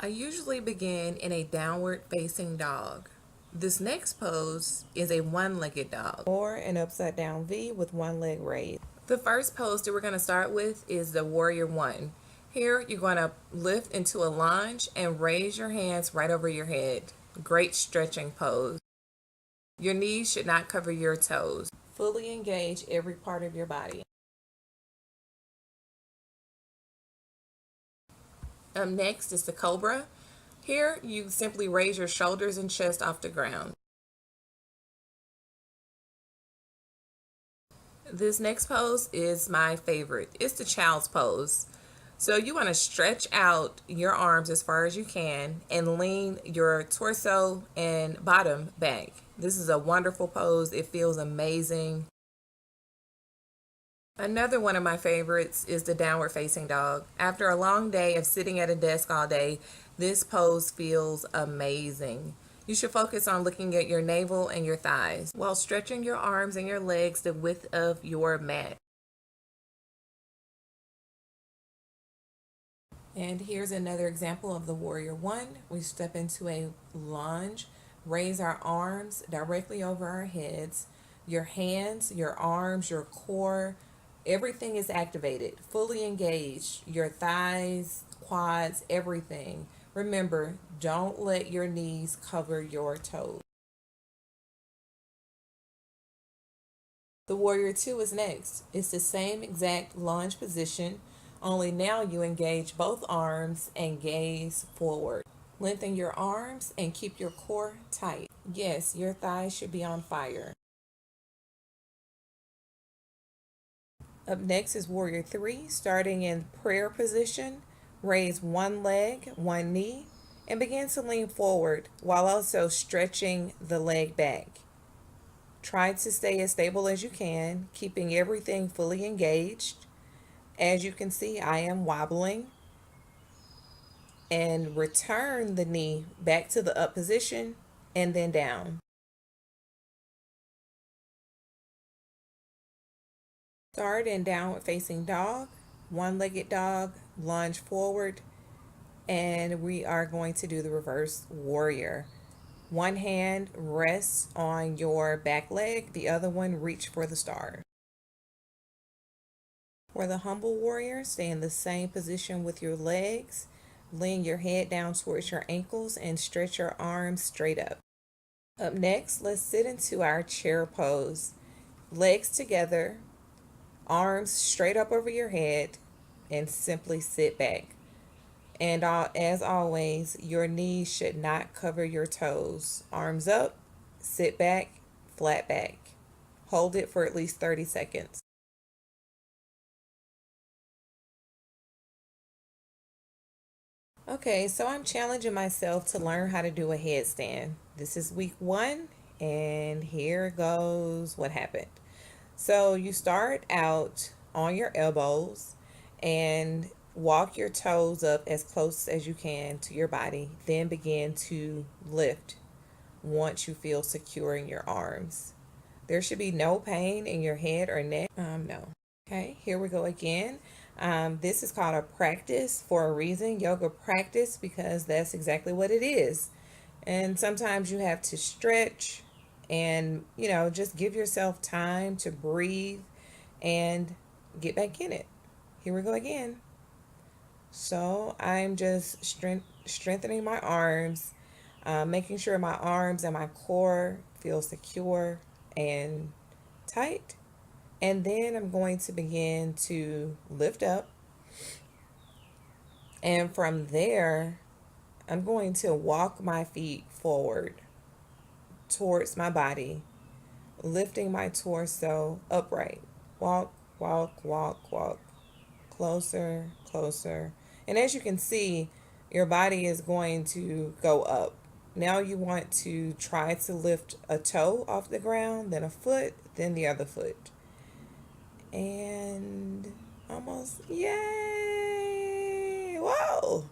I usually begin in a downward facing dog. This next pose is a one-legged dog or an upside down V with one leg raised. The first pose that we're going to start with is the warrior one. Here you're going to lift into a lunge and raise your hands right over your head. Great stretching pose. Your knees should not cover your toes. Fully engage every part of your body. Next is the cobra. Here you simply raise your shoulders and chest off the ground. This next pose is my favorite. It's the child's pose. So you want to stretch out your arms as far as you can and lean your torso and bottom back. This is a wonderful pose. It feels amazing. Another one of my favorites is the downward facing dog. After a long day of sitting at a desk all day, this pose feels amazing. You should focus on looking at your navel and your thighs while stretching your arms and your legs the width of your mat. And here's another example of the warrior one. We step into a lunge, raise our arms directly over our heads. Your hands, your arms, your core, everything is activated, fully engaged. Your thighs, quads, everything. Remember, don't let your knees cover your toes. The warrior two is next. It's the same exact lunge position, only now you engage both arms and gaze forward. Lengthen your arms and keep your core tight. Yes, your thighs should be on fire. Up next is warrior three, starting in prayer position. Raise one leg, one knee, and begin to lean forward while also stretching the leg back. Try to stay as stable as you can, keeping everything fully engaged. As you can see, I am wobbling. And return the knee back to the up position and then down. Start in downward facing dog, one-legged dog, lunge forward, and we are going to do the reverse warrior. One hand rests on your back leg, the other one reach for the star. For the humble warrior, stay in the same position with your legs. Lean your head down towards your ankles and stretch your arms straight up. Up next, let's sit into our chair pose. Legs together, arms straight up over your head, and simply sit back. And as always, your knees should not cover your toes. Arms up, sit back, flat back. Hold it for at least 30 seconds. Okay, so I'm challenging myself to learn how to do a headstand. This is week one, and here goes what happened. So you start out on your elbows and walk your toes up as close as you can to your body. Then begin to lift once you feel secure in your arms. There should be no pain in your head or neck. No. Okay, here we go again. This is called a practice for a reason, yoga practice, because that's exactly what it is. And sometimes you have to stretch and, just give yourself time to breathe and get back in it. Here we go again. So I'm just strengthening my arms, making sure my arms and my core feel secure and tight. And then I'm going to begin to lift up. And from there, I'm going to walk my feet forward towards my body, lifting my torso upright. Walk, walk, walk, walk. Closer, closer. And as you can see, your body is going to go up. Now you want to try to lift a toe off the ground, then a foot, then the other foot. And almost, yay! Whoa!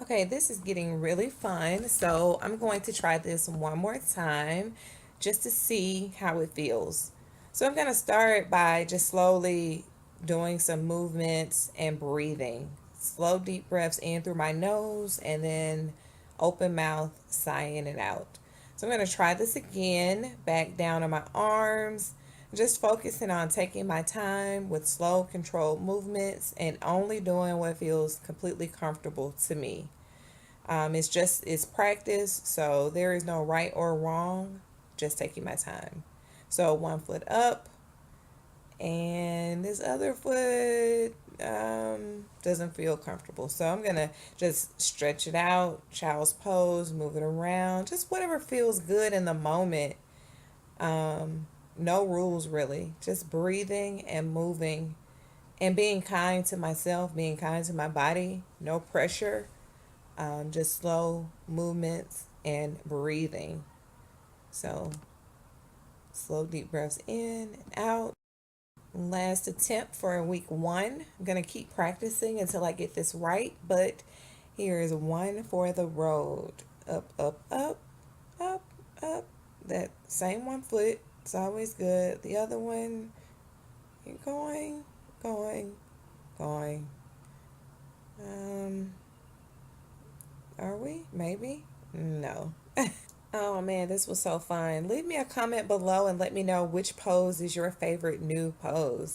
Okay, this is getting really fun. So I'm going to try this one more time just to see how it feels. So I'm going to start by just slowly doing some movements and breathing. slow, deep breaths in through my nose, and then open mouth, sighing it out. So I'm going to try this again, back down on my arms, just focusing on taking my time with slow, controlled movements and only doing what feels completely comfortable to me. It's practice, so there is no right or wrong, just taking my time. So one foot up, and this other foot doesn't feel comfortable. So I'm gonna just stretch it out, child's pose, move it around, just whatever feels good in the moment. No rules really, just breathing and moving and being kind to myself, being kind to my body, no pressure, just slow movements and breathing. So slow, deep breaths in and out. Last attempt for week one. I'm going to keep practicing until I get this right, but here is one for the road. Up, up, up, up, up. That same one foot. It's always good. The other one, you're going, going, going. Um, are we? Maybe? No. Oh man, this was so fun. Leave me a comment below and let me know which pose is your favorite new pose.